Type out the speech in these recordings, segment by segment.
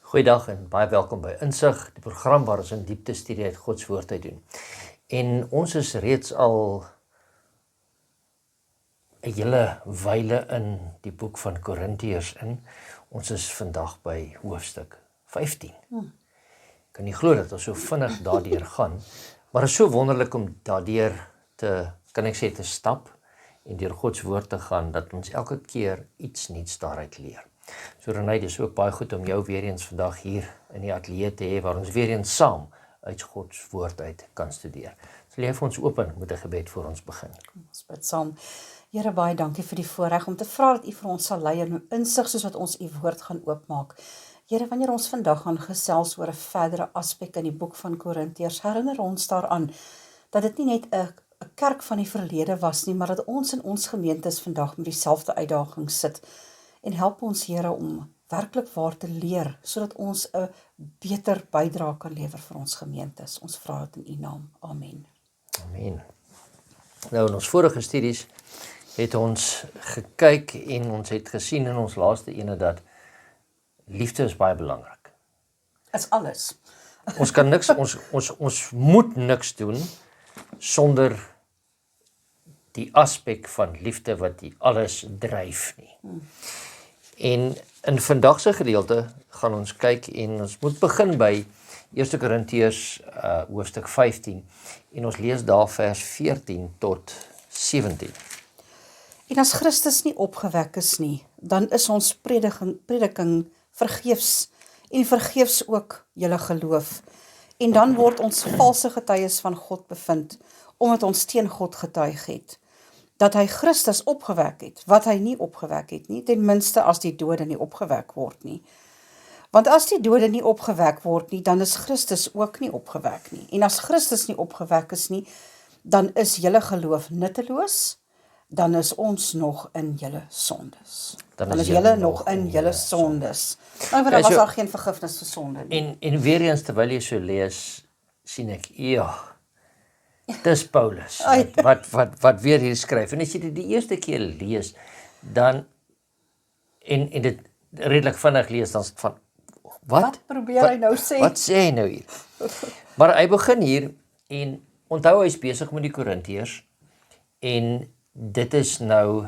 Goeiedag en baie welkom by Insig, die program waar ons in diepte studie uit God se woord uit doen. En ons is reeds al 'n hele wyle in die boek van Korintiërs in. Ons is vandag by hoofstuk 15. Kan nie glo dat ons so vinnig daardeur gaan, maar het is so wonderlik om daardeur te stap en deur God se woord te gaan, dat ons elke keer iets nuuts daaruit leer. So Renée, dis ook baie goed om jou weer eens vandag hier in die ateljee te hê, waar ons weer eens saam uit God se woord uit kan studeer. Sal jy vir ons open met 'n gebed voor ons begin? Ons bid saam. Here, baie dankie vir die voorreg om te vra dat U vir ons sal lei in insig soos wat ons U woord gaan oopmaak. Here, wanneer ons vandag gaan gesels oor 'n verdere aspek in die boek van Korintiërs, herinner ons daaraan dat dit nie net 'n kerk van die verlede was nie, maar dat ons in ons gemeentes vandag met dieselfde uitdaging sit. En help ons, Here, om werklik waar te leer, sodat ons 'n beter bydrae kan lewer vir ons gemeentes. Ons vra dit in U naam. Amen. Amen. Nou, in ons vorige studies het ons gekyk en ons het gesien in ons laaste ene dat liefde is baie belangrik. Is alles. Ons kan niks, ons moet niks doen sonder die aspek van liefde wat die alles dryf nie. En in vandag se gedeelte gaan ons kyk en ons moet begin by 1 Korintiërs hoofstuk 15 en ons lees daar vers 14 tot 17. En as Christus nie opgewek is nie, dan is ons prediking vergeefs en vergeefs ook julle geloof. En dan word ons valse getuies van God bevind, omdat ons teen God getuig het, dat hy Christus opgewek het, wat hy nie opgewek het nie, ten minste as die dode nie opgewek word nie. Want as die dode nie opgewek word nie, dan is Christus ook nie opgewek nie. En as Christus nie opgewek is nie, dan is julle geloof nutteloos, dan is ons nog in julle sondes. Dan is julle nog in julle sondes. Maar daar was daar geen vergifnis vir sonde nie. En weer eens, terwyl jy so lees, sien ek, dis Paulus, wat weer hier skryf. En as jy dit die eerste keer lees, dan, en dit redelik vinnig lees, dan is het van, wat probeer hy nou sê? Wat sê hy nou hier? Maar hy begin hier, en onthou hy is besig met die Korintiërs, en dit is nou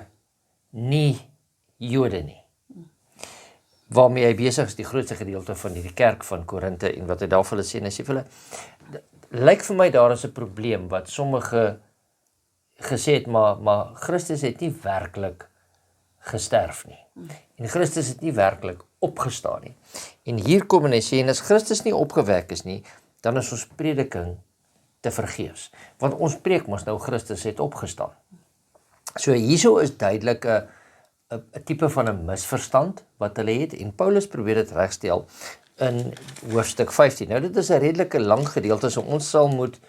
nie Jode nie. Waarmee hy besig is, die grootste gedeelte van die kerk van Korinte, en wat hy daar vir hulle sê, en hy sê vir hulle, lyk vir my daar is 'n probleem, wat sommige gesê het, maar Christus het nie werklik gesterf nie. En Christus het nie werklik opgestaan nie. En hier kom en hy sê, en as Christus nie opgewek is nie, dan is ons prediking te vergeefs. Want ons preek mos nou Christus het opgestaan. So hierso is duidelik 'n tipe van 'n misverstand wat hulle het, en Paulus probeer dit regstel in hoofstuk 15. Nou dit is 'n redelike lang gedeelte, so ons sal moet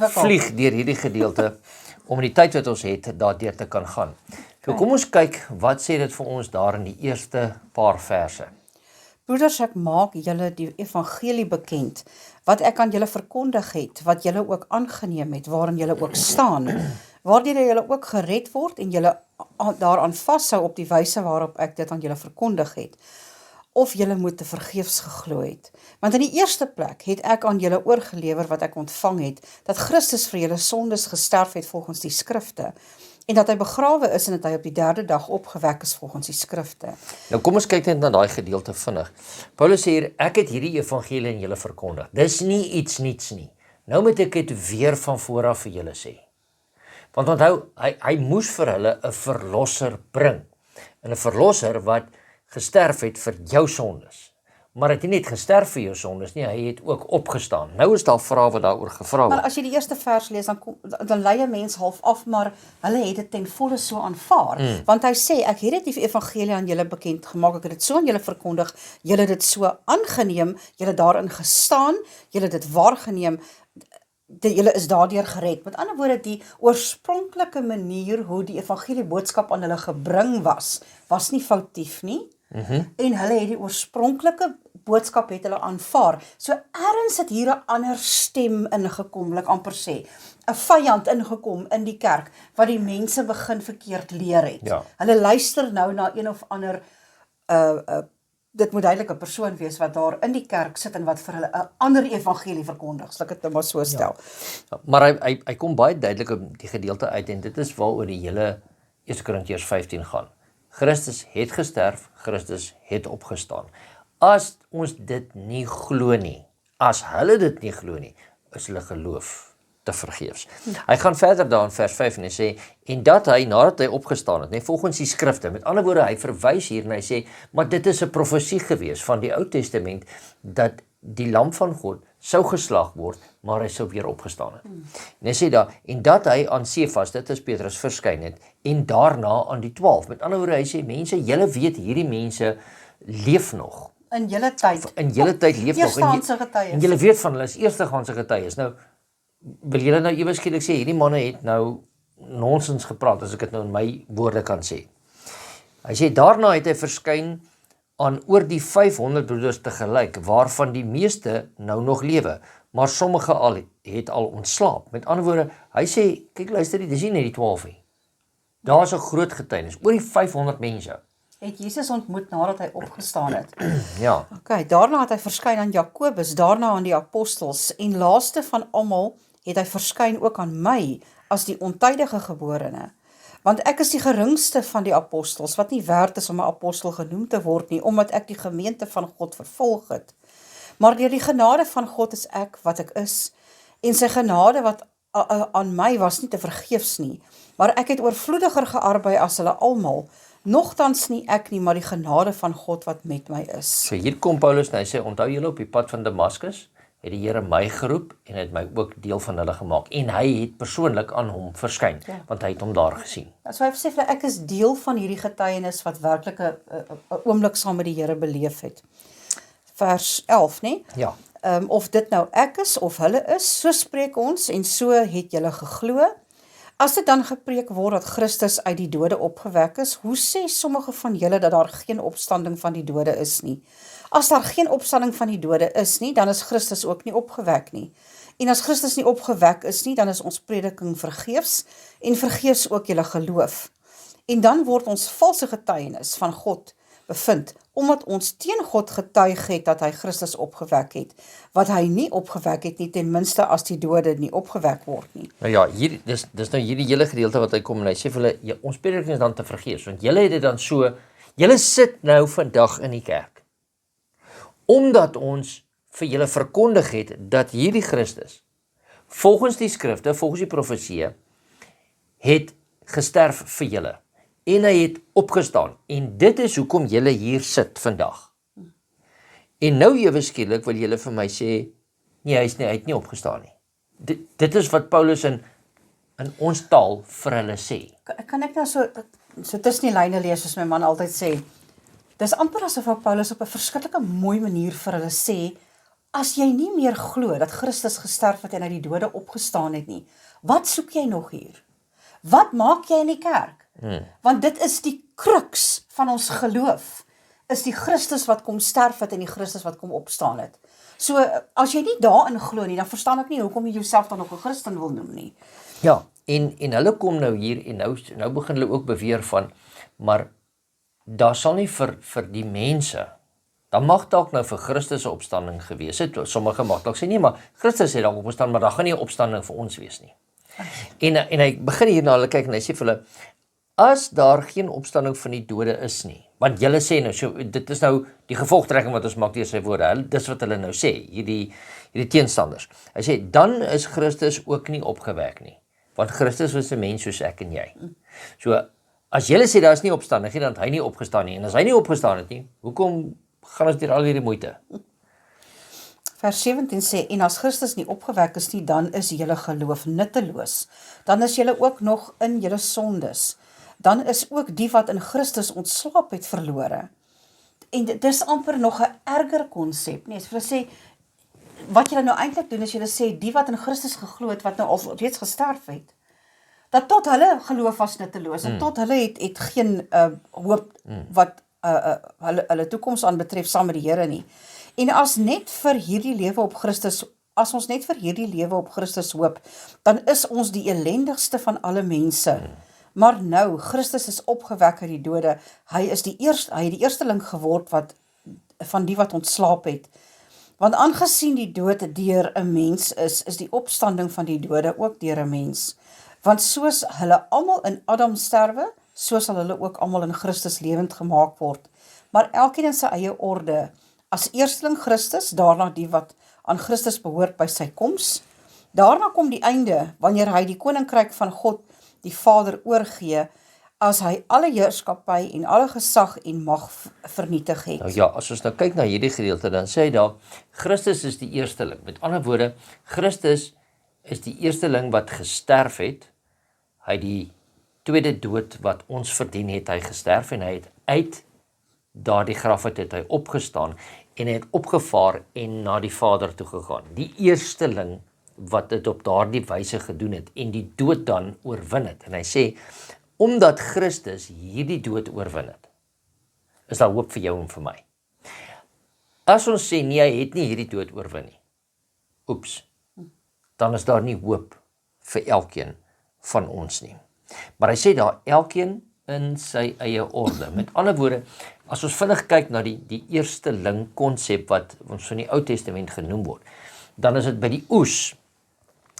vlieg deur hierdie gedeelte om die tyd wat ons het daardeur te kan gaan. So kom ons kyk, wat sê dit vir ons daar in die eerste paar verse. Broeders, ek maak julle die evangelie bekend, wat ek aan julle verkondig het, wat julle ook aangeneem het, waarin julle ook staan, waardeur julle ook gered word en julle daaraan vashou op die wyse waarop ek dit aan julle verkondig het, of julle moet te vergeefs geglo het. Want in die eerste plek het ek aan julle oorgelewer wat ek ontvang het, dat Christus vir julle sondes gesterf het volgens die skrifte, en dat hy begrawe is en dat hy op die derde dag opgewek is volgens die skrifte. Nou kom ons kyk net na daai gedeelte vinnig. Paulus sê hier, ek het hierdie evangelie aan julle verkondig. Dis nie iets niets nie. Nou moet ek dit weer van vooraf vir julle sê. Want onthou, hy moes vir hulle 'n verlosser bring. En 'n verlosser wat gesterf het vir jou sondes. Maar hy het nie net gesterf vir jou sondes nie, hy het ook opgestaan. Nou is daar vrae wat daaroor gevra word. Maar as jy die eerste vers lees, dan lei 'n mens half af, maar hulle het dit ten volle so aanvaar. Want hy sê, ek het dit die evangelie aan julle bekend gemaak, ek het dit so aan julle verkondig, julle het dit so aangeneem, julle daarin gestaan, julle het dit waargeneem, julle is daardeur gered. Met ander woorde, die oorspronklike manier hoe die evangelie boodskap aan hulle gebring was nie foutief nie. En hulle het die oorspronklike boodskap het hulle aanvaar. So ergens het hier 'n ander stem ingekom, wil ek amper sê. 'n Vyand ingekom in die kerk, wat die mense begin verkeerd leer het. Ja. Hulle luister nou na een of ander dit moet duidelik 'n persoon wees wat daar in die kerk sit en wat vir hulle 'n ander evangelie verkondig, sal ek dit nou maar so stel. Maar hy kom baie duidelik op die gedeelte uit en dit is waaroor die hele 1 Korintiërs 15 gaan. Christus het gesterf, Christus het opgestaan. As ons dit nie glo nie, as hulle dit nie glo nie, is hulle geloof te vergeefs. Hy gaan verder daar in vers 5 en hy sê, en dat hy, nadat hy opgestaan het, volgens die skrifte, met ander woorde, hy verwys hier en hy sê, maar dit is 'n profesie gewees van die Ou Testament, dat die lam van God sou geslag word, maar hy sou weer opgestaan het. En hy sê daar, en dat hy aan Sefas, dit is Petrus, verskyn het, en daarna aan die 12. Met ander woorde, hy sê, mense, julle weet, hierdie mense leef nog. In julle tyd. In julle tyd leef nog. Eerstehandse getuies. En julle weet van hulle is eerstehandse getuies. Nou, wil julle nou ewe skielik sê, hierdie manne het nou nonsens gepraat, as ek dit nou in my woorde kan sê. Hy sê, daarna het hy verskyn aan oor die 500 broeders tegelyk, waarvan die meeste nou nog lewe, maar sommige het al ontslaap. Met ander woorde, hy sê, kyk luister, dis nie net die 12 nie. Daar's 'n groot getuienis, oor die 500 mense. Het Jesus ontmoet nadat hy opgestaan het. Ja. Okay, daarna het hy verskyn aan Jakobus, daarna aan die apostels, en laaste van almal het hy verskyn ook aan my, as die ontydige geborene. Want ek is die geringste van die apostels, wat nie werd is om 'n apostel genoem te word nie, omdat ek die gemeente van God vervolg het. Maar deur die genade van God is ek wat ek is, en sy genade wat aan my was nie te vergeefs nie, maar ek het oorvloediger gearbei as hulle almal, nogtans nie ek nie, maar die genade van God wat met my is. So hier kom Paulus en hy sê, onthou julle op die pad van Damaskus, het die Here my geroep en het my ook deel van hulle gemaak. En hy het persoonlik aan hom verskyn, want hy het hom daar gesien. So hy sê, ek is deel van hierdie getuienis wat werklik 'n oomblik saam met die Here beleef het. Vers 11, nee? Ja. Of dit nou ek is of hulle is, so spreek ons en so het julle geglo. As dit dan gepreek word dat Christus uit die dode opgewek is, hoe sê sommige van julle dat daar geen opstanding van die dode is nie? As daar geen opstanding van die dode is nie, dan is Christus ook nie opgewek nie. En as Christus nie opgewek is nie, dan is ons prediking vergeefs en vergeefs ook julle geloof. En dan word ons valse getuienis van God bevind, omdat ons teen God getuig het dat hy Christus opgewek het, wat hy nie opgewek het nie, ten minste as die dode nie opgewek word nie. Nou ja, hier, dis nou hierdie hele gedeelte wat hy kom en hy sê vir hulle, ja, ons prediking is dan te vergeefs, want julle het dit dan so, julle sit nou vandag in die kerk, omdat ons vir julle verkondig het, dat hierdie Christus, volgens die skrifte, volgens die profeseë, het gesterf vir julle, en hy het opgestaan, en dit is hoekom julle hier sit vandag. En nou ewe skielik wil julle vir my sê, nee, hy het nie opgestaan nie. Dit is wat Paulus in ons taal vir hulle sê. Kan ek nou so tussen die lyne lees, soos my man altyd sê, dis amper asof Paulus op 'n verskriklike mooi manier vir hulle sê, as jy nie meer glo dat Christus gesterf het en uit die dode opgestaan het nie, wat soek jy nog hier? Wat maak jy in die kerk? Want dit is die crux van ons geloof, is die Christus wat kom sterf het en die Christus wat kom opstaan het. So, as jy nie daarin glo nie, dan verstaan ek nie hoekom jy jouself dan nog 'n Christen wil noem nie. Ja, en hulle kom nou hier, en nou begin hulle ook beweer van, maar daar sal nie vir die mense, dan mag dalk nou vir Christus 'n opstanding gewees het, sommige mag dalk sê, nee, maar Christus het dalk opgestaan, maar daar gaan nie 'n opstanding vir ons wees nie. En hy begin hier na hulle kyk en hy sê vir hulle, as daar geen opstanding van die dode is nie, want julle sê nou, so, dit is nou die gevolgtrekking wat ons maak deur sy woorde, dis wat hulle nou sê, hierdie teenstanders. Hy sê, dan is Christus ook nie opgewek nie, want Christus was 'n mens soos ek en jy. So, as julle sê daar is nie opstanding nie, dan het hy nie opgestaan nie, en as hy nie opgestaan het nie, hoekom gaan ons deur al hierdie moeite? Vers 17 sê, en as Christus nie opgewek is nie, dan is julle geloof nutteloos. Dan is julle ook nog in julle sondes. Dan is ook die wat in Christus ontslaap het verlore. En dit is amper nog 'n erger konsep, nee, as hulle sê, wat julle nou eintlik doen, is julle sê, die wat in Christus geglo het, wat nou al reeds gesterf het, dat tot hulle geloof was nutteloos, en tot hulle het geen hoop wat hulle toekoms aanbetref saam met die Here nie. En as net vir hierdie lewe op Christus, as ons net vir hierdie lewe op Christus hoop, dan is ons die elendigste van alle mense. Maar nou, Christus is opgewek uit die dode, hy het die eersteling geword wat van die wat ontslaap het. Want aangesien die dood deur 'n mens is die opstanding van die dode ook deur 'n mens. Want soos hulle almal in Adam sterwe, so sal hulle ook almal in Christus lewend gemaak word. Maar elkeen in sy eie orde. As eersteling Christus, daarna die wat aan Christus behoort by sy koms. Daarna kom die einde, wanneer hy die koninkryk van God, die Vader, oorgee, as hy alle heerskappy en alle gesag en mag vernietig het. Nou ja, as ons nou kyk na hierdie gedeelte, dan sê hy daar, Christus is die eersteling. Met ander woorde, Christus is die eersteling wat gesterf het. Hy die tweede dood wat ons verdien het, hy gesterf en hy het uit daardie graf het hy opgestaan en hy het opgevaar en na die Vader toe gegaan. Die eersteling wat dit op daardie wyse gedoen het en die dood dan oorwin het. En hy sê, omdat Christus hierdie dood oorwin het, is daar hoop vir jou en vir my. As ons sê, nee, hy het nie hierdie dood oorwin nie, oeps, dan is daar nie hoop vir elkeen van ons nie. Maar hy sê daar, elkeen in sy eie orde. Met ander woorde, as ons vinnig kyk na die eersteling konsep wat ons in die Ou Testament genoem word, dan is dit by die oes.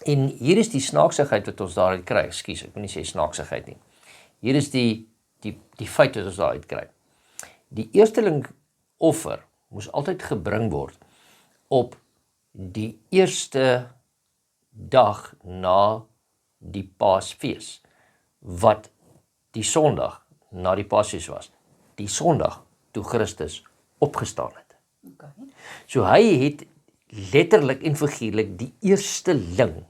En hier is die snaaksigheid wat ons daaruit kry. Ekskuus, ek wil nie sê snaaksigheid nie. Hier is die feit wat ons daaruit kry. Die eersteling offer moes altyd gebring word op die eerste dag na die Paasfees, wat die Sondag na die Paasfees was. Die Sondag toe Christus opgestaan het. Okay. So hy het letterlik en figuurlik die eersteling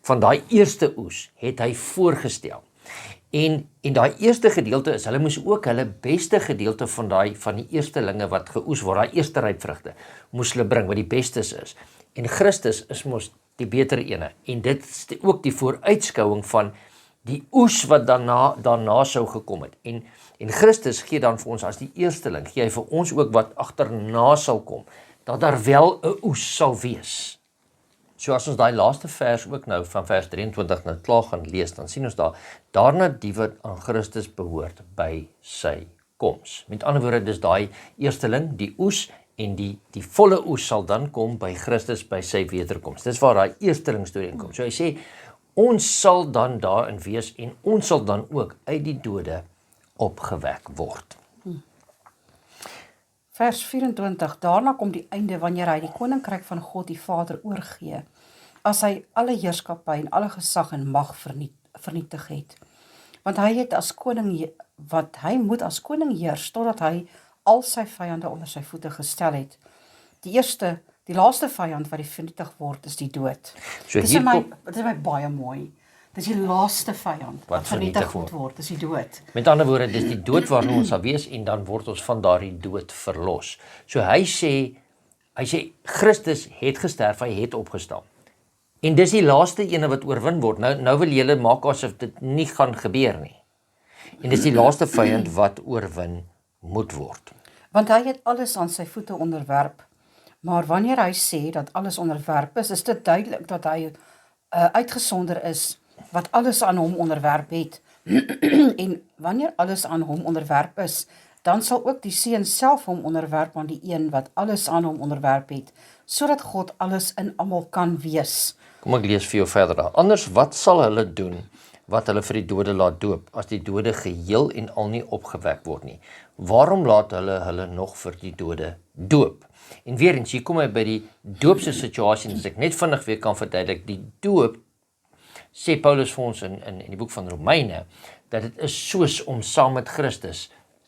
van daai eerste oes het hy voorgestel. En daai eerste gedeelte is, hulle moes ook hulle beste gedeelte van die eerstelinge wat geoes word, daai eerste rypvrugte, moes hulle bring, wat die bestes is. En Christus is mos die betere ene. En dit is ook die vooruitskouing van die oes wat daarna sou gekom het. En Christus gee dan vir ons as die eersteling, gee hy vir ons ook wat agterna sal kom, dat daar wel 'n oes sal wees. So as ons daai laaste vers ook nou van vers 23 nou klaar gaan lees, dan sien ons daarna die wat aan Christus behoort by sy koms. Met ander woorde, dis daai eersteling, die oes, en die volle oes sal dan kom by Christus by sy wederkoms. Dis waar daai eersteling storie inkom. So hy sê, ons sal dan daarin wees en ons sal dan ook uit die dode opgewek word. Vers 24, daarna kom die einde wanneer hy die koninkryk van God die Vader oorgee, as hy alle heerskappy en alle gesag en mag vernietig het. Want hy het as koning, wat hy moet as koning heers, totdat hy al sy vyande onder sy voete gestel het. Die laaste vyand wat vernietig word, is die dood. So Dit is my baie mooi. Dis die laaste vyand wat vernietig moet word, dis die dood. Met ander woorde, dis die dood waarna ons sal wees en dan word ons van daardie dood verlos. So hy sê Christus het gesterf, hy het opgestaan. En dis die laaste ene wat oorwin word. Nou wil julle maak asof dit nie gaan gebeur nie. En dis die laaste vyand wat oorwin moet word. Want hy het alles aan sy voete onderwerp. Maar wanneer hy sê dat alles onderwerp is dit duidelik dat hy uitgesonder is wat alles aan hom onderwerp het. En wanneer alles aan hom onderwerp is, dan sal ook die Seun self hom onderwerp aan die een wat alles aan hom onderwerp het, sodat God alles in almal kan wees. Kom ek lees vir jou verder daar. Anders wat sal hulle doen wat hulle vir die dode laat doop, as die dode geheel en al nie opgewek word nie? Waarom laat hulle nog vir die dode doop? En weer eens, hier kom hy by die doopse situasie, as ek net vinnig weer kan verduidelik, die doop, sê Paulus vir ons in die boek van Romeine, dat dit is soos om saam met Christus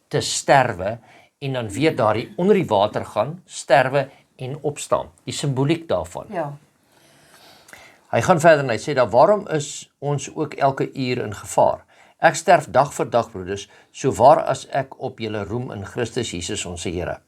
te sterwe, en dan weer daar onder die water gaan, sterwe en opstaan. Die simboliek daarvan. Ja. Hy gaan verder en hy sê daar, waarom is ons ook elke uur in gevaar? Ek sterf dag vir dag, broeders, so waar as ek op julle roem in Christus Jesus ons Here.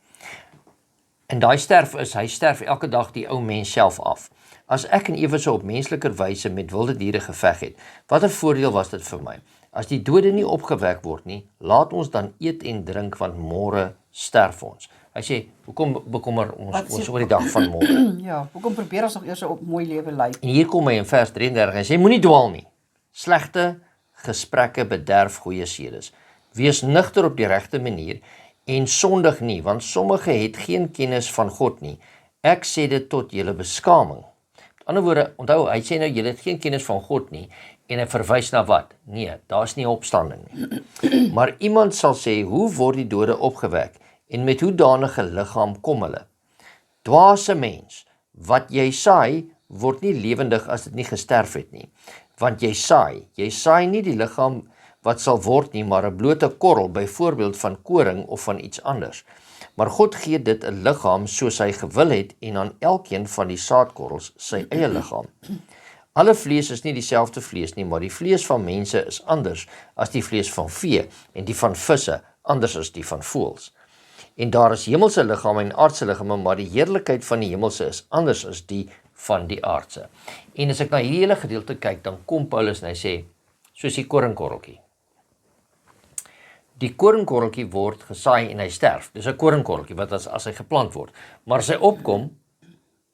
En daai hy sterf elke dag die ou mens self af. As ek en Eva so op mensliker wyse met wilde diere geveg het, watter voordeel was dit vir my? As die dode nie opgewek word nie, laat ons dan eet en drink, want môre sterf ons. Hy sê, hoekom bekommer ons oor die dag van môre? Ja, hoekom probeer ons nog eers op mooi lewe lei? En hier kom hy in vers 33, hy sê, moenie dwaal nie. Slegte gesprekke bederf goeie sedes. Wees nugter op die regte manier en sondig nie, want sommige het geen kennis van God nie. Ek sê dit tot julle beskaming. Met ander woorde, onthou, hy sê nou, julle het geen kennis van God nie, en hy verwys na wat? Nee, daar is nie opstanding nie. Maar iemand sal sê, hoe word die dode opgewek, en met hoedanige liggaam kom hulle? Dwaase mens, wat jy saai, word nie lewendig as dit nie gesterf het nie. Want jy saai nie die liggaam wat sal word nie, maar 'n blote korrel, byvoorbeeld van koring of van iets anders. Maar God gee dit 'n liggaam soos hy gewil het en aan elkeen van die saadkorrels sy eie liggaam. Alle vlees is nie dieselfde vlees nie, maar die vlees van mense is anders as die vlees van vee en die van visse anders as die van voëls. En daar is hemelse liggame en aardse liggame, maar die heerlikheid van die hemelse is anders as die van die aardse. En as ek na hierdie hele gedeelte kyk, dan kom Paulus en hy sê, soos die koringkorreltjie. Die koringkorreltjie word gesaai en hy sterf. Dis 'n koringkorreltjie wat as hy geplant word. Maar as hy opkom,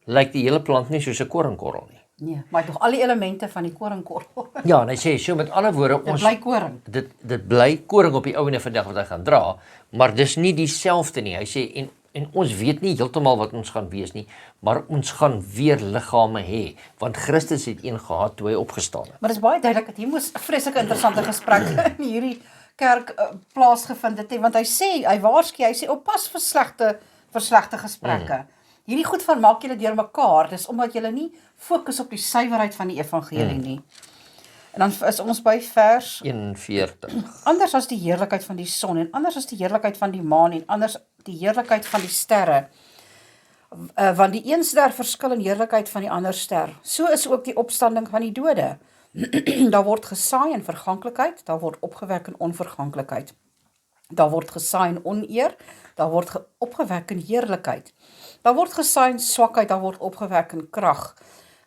lyk die hele plant nie soos 'n koringkorrel nie. Nee, maar tog al die elemente van die koringkorrel. Ja, en hy sê, so met ander woorde, Dit bly koring. dit bly koring op die ou ene van die dag wat hy gaan dra, maar dis nie dieselfde nie. Hy sê, en ons weet nie heeltemal wat ons gaan wees nie, maar ons gaan weer liggame hê, want Christus het een gehad toe hy opgestaan het. Maar dit is baie duidelik dat hier moes 'n vreeslike interessante gesprek in hierdie kerk plaasgevind het, want hy waarsku, hy sê oppas vir slegte gesprekke. Hierdie goed van maak julle deur mekaar, dis omdat julle nie fokus op die suiwerheid van die evangelie nie. En dan is ons by vers 41. Anders as die heerlikheid van die son, en anders as die heerlikheid van die maan, en anders die heerlikheid van die sterre, want die een ster verskil in heerlikheid van die ander ster. So is ook die opstanding van die dode. Daar word gesaai in verganklikheid, daar word opgewek in onverganklikheid. Daar word gesaai in oneer, daar word opgewek in heerlikheid. Daar word gesaai in swakheid, daar word opgewek in krag.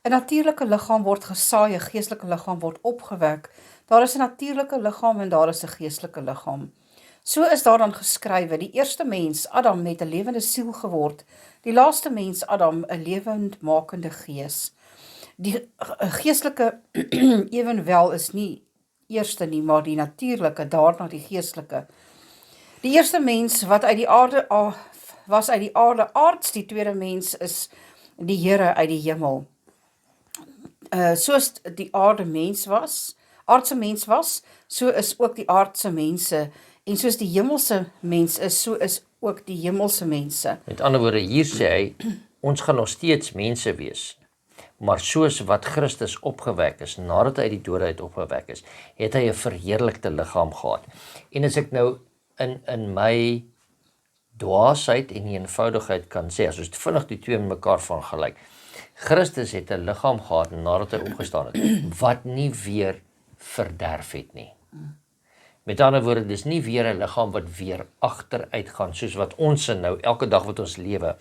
'n natuurlike liggaam word gesaai, 'n geestelike liggaam word opgewek. Daar is 'n natuurlike liggaam en daar is 'n geestelike liggaam. So is daar dan geskrywe, die eerste mens, Adam, het 'n lewende siel geword, die laaste mens, Adam, 'n lewendmakende gees. Die geestelike ewenwel is nie eerste nie, maar die natuurlike, daarna die geestelike. Die eerste mens wat uit die aarde was uit die aarde aards, die tweede mens is die Here uit die hemel. Soos die aardse mens was, so is ook die aardse mense, en soos die hemelse mens is, so is ook die hemelse mense. Met ander woorde, hier sê hy, ons gaan nog steeds mense wees, maar soos wat Christus opgewek is, nadat hy uit die dode uit opgewek is, het hy 'n verheerlikte liggaam gehad. En as ek nou in my dwaasheid en die eenvoudigheid kan sê, as ons vinnig die twee met mekaar van gelyk, Christus het 'n liggaam gehad nadat hy opgestaan het, wat nie weer verderf het nie. Met ander woorde, dis nie weer 'n liggaam wat weer agteruit gaan, soos wat ons nou, elke dag wat ons lewe,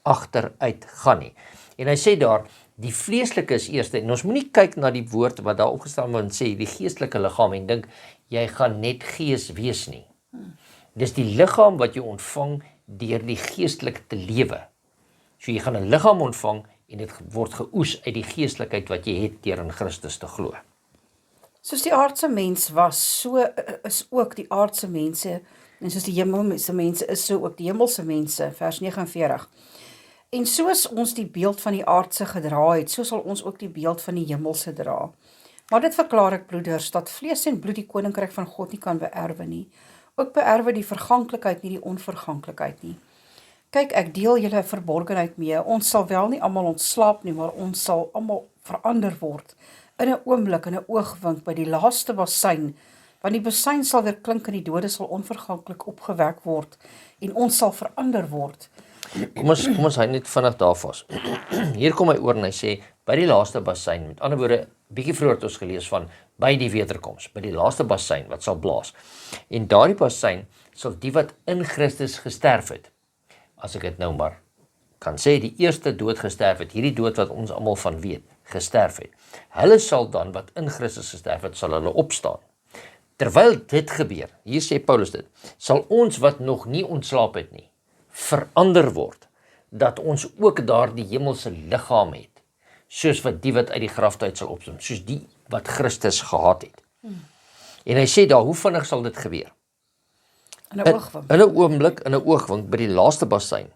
agteruit gaan nie. En hy sê daar, die vleeslike is eerste, en ons moenie kyk na die woord wat daar opgestaan word en sê, die geestelike liggaam, en dink, jy gaan net gees wees nie. Dis die liggaam wat jy ontvang deur die geestelik te lewe. So jy gaan 'n liggaam ontvang en dit word geoes uit die geestelikheid wat jy het deur in Christus te glo. Soos die aardse mens was, so is ook die aardse mense, en soos die hemelse mense is, so ook die hemelse mense, vers 49. En soos ons die beeld van die aardse gedra het, so sal ons ook die beeld van die hemelse dra. Maar dit verklaar ek, broeders, dat vlees en bloed die koninkryk van God nie kan beerwe nie. Ook beerwe die verganklikheid nie die onverganklikheid nie. Kyk, ek deel julle verborgenheid mee. Ons sal wel nie almal ontslaap nie, maar ons sal almal verander word. In 'n oomblik, in 'n oogwink, by die laaste bassein, want die bassein sal weer klink en die dode sal onverganklik opgewek word en ons sal verander word. Kom ons hy net vinnig daar vas. Hier kom hy oor en hy sê, by die laaste bassein, met ander woorde, bietjie vroeër het ons gelees van, by die wederkoms, by die laaste bassein, wat sal blaas. En daardie bassein sal die wat in Christus gesterf het, as ek dit nou maar kan sê, die eerste dood gesterf het, hierdie dood wat ons almal van weet, gesterf het. Hulle sal dan, wat in Christus gesterf het, sal hulle opstaan. Terwyl dit gebeur, hier sê Paulus dit, sal ons wat nog nie ontslaap het nie, verander word, dat ons ook daar die hemelse liggaam het, soos wat die wat uit die graf uit sal opstaan, soos die wat Christus gehad het. En hy sê daar, hoe vinnig sal dit gebeur? In 'n oogwink. In 'n oomblik, in 'n oogwink by die laaste bassein.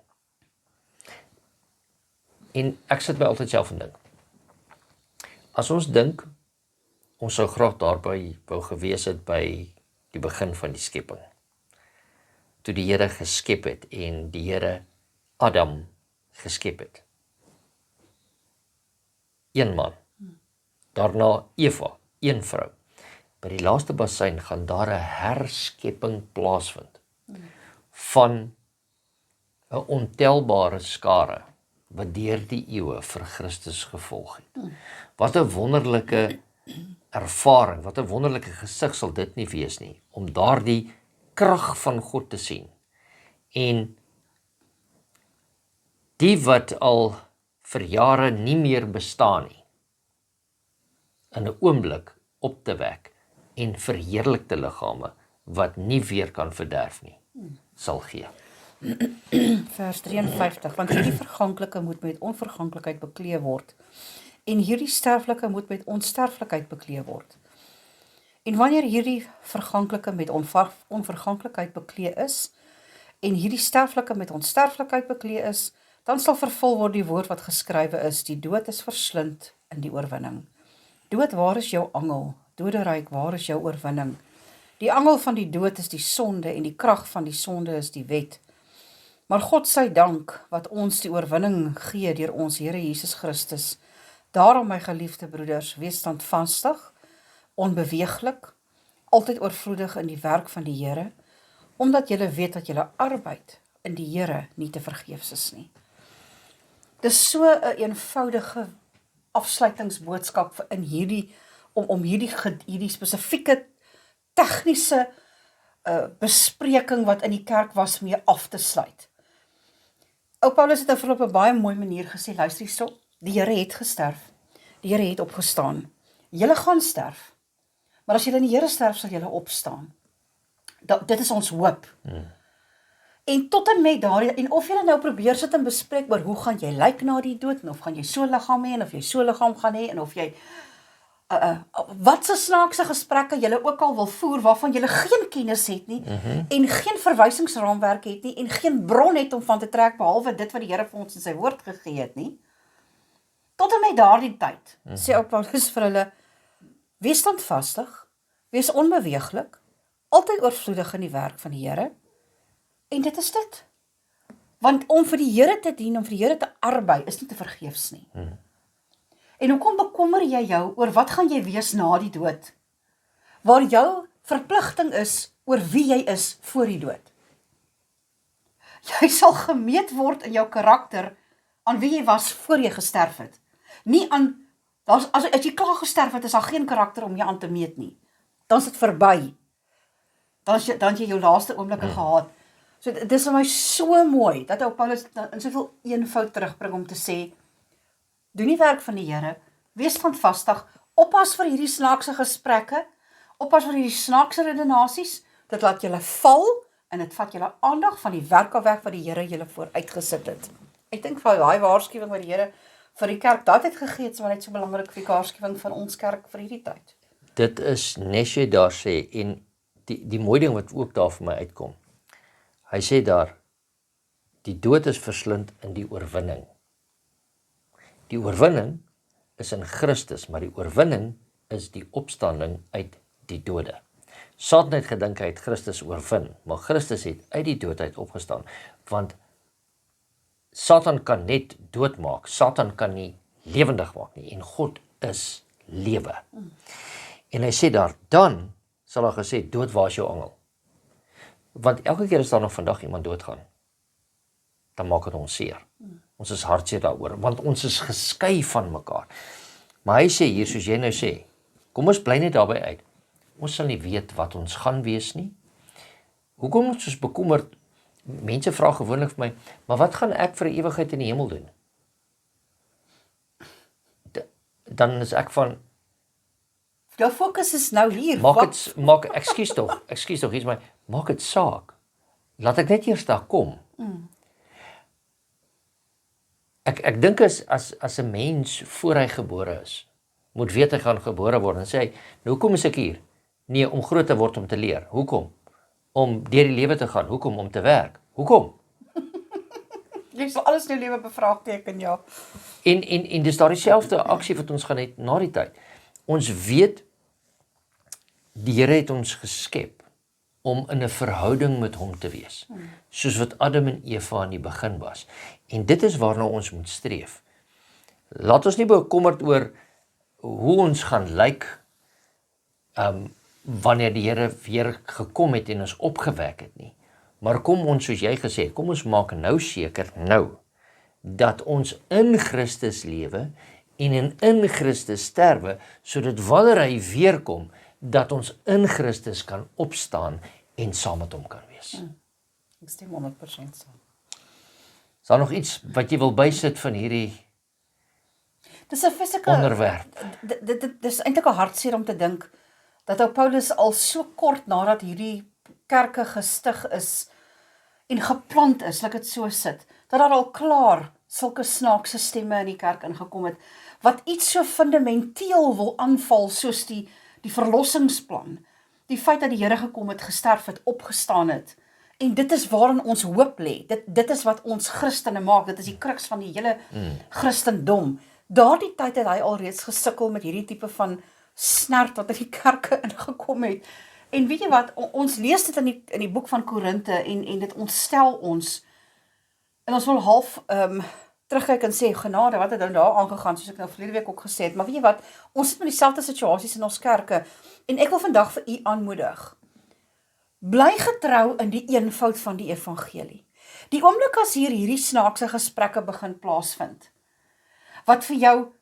En ek sit my altyd self en dink. As ons dink, ons sou graag daarby wou gewees het by die begin van die skepping. Toe die Here geskep het en die Here Adam geskep het. Een man. Daarna Eva, een vrou. By die laaste bassein gaan daar 'n herskepping plaasvind van 'n ontelbare skare wat deur die eeue vir Christus gevolg het. Wat 'n wonderlike ervaring, wat 'n wonderlike gesig sal dit nie wees nie, om daardie krag van God te sien. En die wat al vir jare nie meer bestaan nie, in 'n oomblik op te wek en verheerlikte liggame wat nie weer kan verderf nie, sal gee. Vers 53, want hierdie verganklike moet met onverganklikheid bekleed word, en hierdie sterflike moet met onsterflikheid bekleed word. En wanneer hierdie verganklike met onverganklikheid bekleed is, en hierdie sterflike met onsterflikheid bekleed is, dan sal vervul word die woord wat geskrywe is, die dood is verslind in die oorwinning. Dood, waar is jou angel? Doderyk, waar is jou oorwinning? Die angel van die dood is die sonde, en die krag van die sonde is die wet. Maar God sy dank, wat ons die oorwinning gee deur ons Here Jesus Christus. Daarom, my geliefde broeders, wees standvastig, onbeweeglik, altyd oorvloedig in die werk van die Here, omdat julle weet dat julle arbeid in die Here nie te vergeefs is nie. Dis so 'n eenvoudige afsluitingsboodskap in hierdie, om hierdie spesifieke tegniese bespreking wat in die kerk was mee af te sluit. Ou Paulus het op 'n baie mooi manier gesê, luister hierso, die Here het gesterf, die Here het opgestaan, julle gaan sterf, maar as julle in die Here sterf, sal julle opstaan. Dit is ons hoop. En tot en met daardie, en of jy nou probeer sit en bespreek oor hoe gaan jy lyk na die dood, en of gaan jy so liggaam hê, en of jy so liggaam gaan hê, en of jy wat se snaakse gesprekke julle ook al wil voer, waarvan julle geen kennis het nie, en geen verwysingsraamwerk het nie, en geen bron het om van te trek, behalwe dit wat die Here vir ons in sy woord gegee het nie. Tot en met daardie tyd, sê ook Paulus vir hulle, wees standvastig, wees onbeweeglik, altyd oorvloedig in die werk van die Here, en dit is dit. Want om vir die Here te dien, om vir die Here te arbei, is nie te vergeefs nie. En hoekom bekommer jy jou oor wat gaan jy wees na die dood? Waar jou verpligting is oor wie jy is voor die dood. Jy sal gemeet word in jou karakter aan wie jy was voor jy gesterf het. Nie aan, as jy klaar gesterf het, is daar geen karakter om jy aan te meet nie. Dan is dit verby. Dan het jy jou laaste oomblikke gehad. So dit is vir my so mooi, dat ou Paulus in soveel eenvoud terugbring om te sê, doen die werk van die Here, wees standvastig, oppas vir hierdie snaakse gesprekke, oppas vir hierdie snaakse redenasies, dit laat julle val, en dit vat julle aandag van die werk af weg wat die Here julle vooruitgesit het. Ek dink vir daai waarskuwing wat die Here vir die kerk daardie gegee het, so net so belangrik vir die waarskuwing van ons kerk vir hierdie tyd. Dit is nes jy daar sê, en die mooi ding wat ook daar vir my uitkom, hy sê daar, die dood is verslind in die oorwinning. Die oorwinning is in Christus, maar die oorwinning is die opstanding uit die dode. Satan het gedink hy het Christus oorwin, maar Christus het uit die dood uit opgestaan, want Satan kan net doodmaak, Satan kan nie lewendig maak nie, en God is lewe. En hy sê daar, dan sal hy gesê, dood, waar is jou angel? Want elke keer as daar nog vandag iemand doodgaan, dan maak dit ons seer. Ons is hartseer daaroor, want ons is geskei van mekaar. Maar hy sê hier, soos jy nou sê, kom ons bly net daarby uit. Ons sal nie weet wat ons gaan wees nie. Hoekom ons is bekommerd? Mense vra gewoonlik vir my, maar wat gaan ek vir 'n ewigheid in die hemel doen? Dan is ek van, jou fokus is nou hier. ekskuus tog, hier's my, maak dit saak. Laat ek net eers daar kom. Ek dink as 'n mens voor hy gebore is, moet weet hy gaan gebore word, en sê hy, nou hoekom is ek hier? Nee, om groot te word om te leer. Hoekom? om deur die lewe te gaan. Hoekom? Om te werk. Hoekom? Jy sal alles in jou lewe bevraagteken, ja. En dis daardie selfde aksie wat ons gaan hê na die tyd. Ons weet die Here het ons geskep om in 'n verhouding met hom te wees, soos wat Adam en Eva in die begin was. En dit is waarna ons moet streef. Laat ons nie bekommerd oor hoe ons gaan lyk wanneer die Here weer gekom het en ons opgewek het nie. Maar kom ons, soos jy gesê het, kom ons maak nou seker dat ons in Christus lewe en in Christus sterwe, sodat wanneer hy weer kom, dat ons in Christus kan opstaan en saam met hom kan wees. Ek stem 100% saam. Is daar nog iets wat jy wil bysit van hierdie Dis 'n fisieke onderwerp? Dit is eintlik 'n hartseer om te dink dat ou Paulus al so kort nadat hierdie kerke gestig is en geplant is, laat ek dit so sit, dat daar al klaar sulke snaakse stemme in die kerk ingekom het, wat iets so fundamenteel wil aanval, soos die verlossingsplan, die feit dat die Here gekom het, gesterf het, opgestaan het, en dit is waarin ons hoop lê, dit is wat ons Christene maak, dit is die kruks van die hele Christendom. Daardie tyd het hy alreeds gesukkel met hierdie tipe van snert wat in die kerke ingekom het. En weet jy wat, ons lees dit in die boek van Korinte en dit ontstel ons. En ons wil half terugkyk en sê, genade, wat het dan daar aangegaan, soos ek nou verlede week ook gesê het. Maar weet jy wat, ons sit met dieselfde situasies in ons kerke. En ek wil vandag vir u aanmoedig. Bly getrou in die eenvoud van die evangelie. Die oomblik as hierdie snaakse gesprekke begin plaasvind, wat vir jou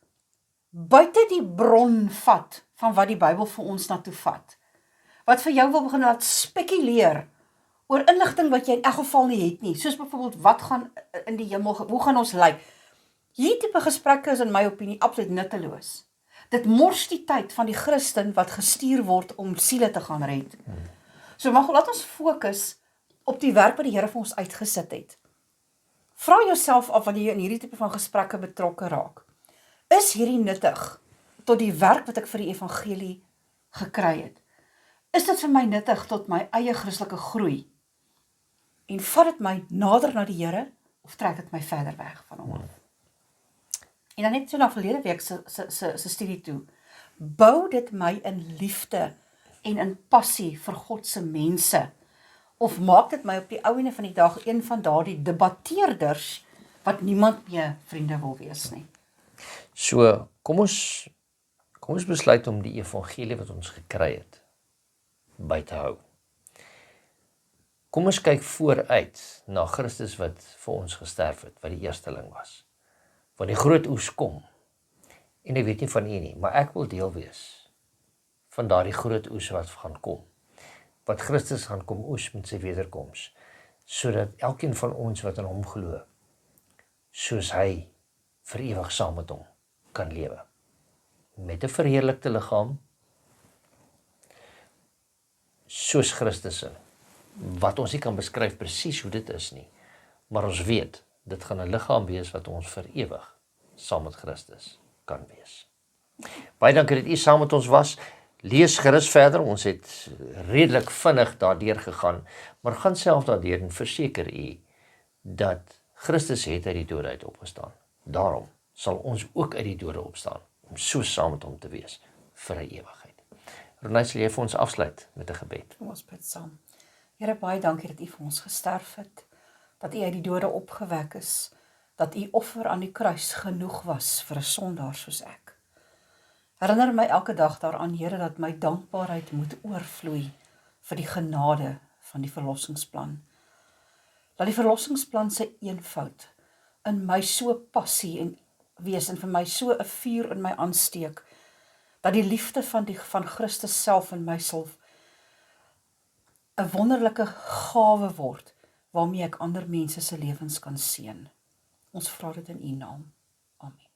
buite die bron vat van wat die Bybel vir ons na toe vat. Wat vir jou wil begin laat spekuleer oor inligting wat jy in elk geval nie het nie. Soos byvoorbeeld, wat gaan in die hemel, hoe gaan ons lyk? Hierdie tipe gesprekke is in my opinie absoluut nutteloos. Dit mors die tyd van die Christen wat gestuur word om siele te gaan red. So laat ons fokus op die werk wat die Here vir ons uitgesit het. Vra jouself af wanneer jy in hierdie tipe van gesprekke betrokke raak. Is hierdie nuttig tot die werk wat ek vir die evangelie gekry het? Is dit vir my nuttig tot my eie Christelike groei? En vat dit my nader na die Here, of trek dit my verder weg van hom af? En dan net so na verlede week se studie toe. Bou dit my in liefde en in passie vir God se mense? Of maak dit my op die ou ene van die dag een van daardie debatteerders wat niemand meer vriende wil wees nie? So, kom ons besluit om die evangelie wat ons gekry het, by te hou. Kom ons kyk vooruit na Christus wat vir ons gesterf het, wat die eersteling was. Want die groot oes kom. En ek weet nie van u nie, maar ek wil deel wees van daardie groot oes wat gaan kom. Wat Christus gaan kom oes met sy wederkoms, sodat elkeen van ons wat in hom glo, soos hy vir ewig saam met hom kan lewe. Met 'n verheerlikte liggaam, soos Christus se, wat ons nie kan beskryf presies hoe dit is nie, maar ons weet, dit gaan 'n liggaam wees wat ons vir ewig saam met Christus kan wees. Baie dankie dat u saam met ons was. Lees gerus verder, ons het redelik vinnig daardeur gegaan, maar gaan self daardeur en verseker u dat Christus het uit die dode uit opgestaan. Daarom sal ons ook uit die dode opstaan, om so saam met hom te wees vir 'n ewigheid. Ronay, sal jy vir ons afsluit met 'n gebed? Ons bid saam. Here, baie dankie dat u vir ons gesterf het, dat u uit die dode opgewek is, dat u offer aan die kruis genoeg was vir 'n sondaar soos ek. Herinner my elke dag daaraan, Here, dat my dankbaarheid moet oorvloei vir die genade van die verlossingsplan. Dat die verlossingsplan se eenvoud in my so passie en wees en vir my so 'n vuur in my aansteek, dat die liefde van Christus self in my sal 'n wonderlike gawe word, waarmee ek ander mense se lewens kan seën. Ons vra dit in u naam. Amen.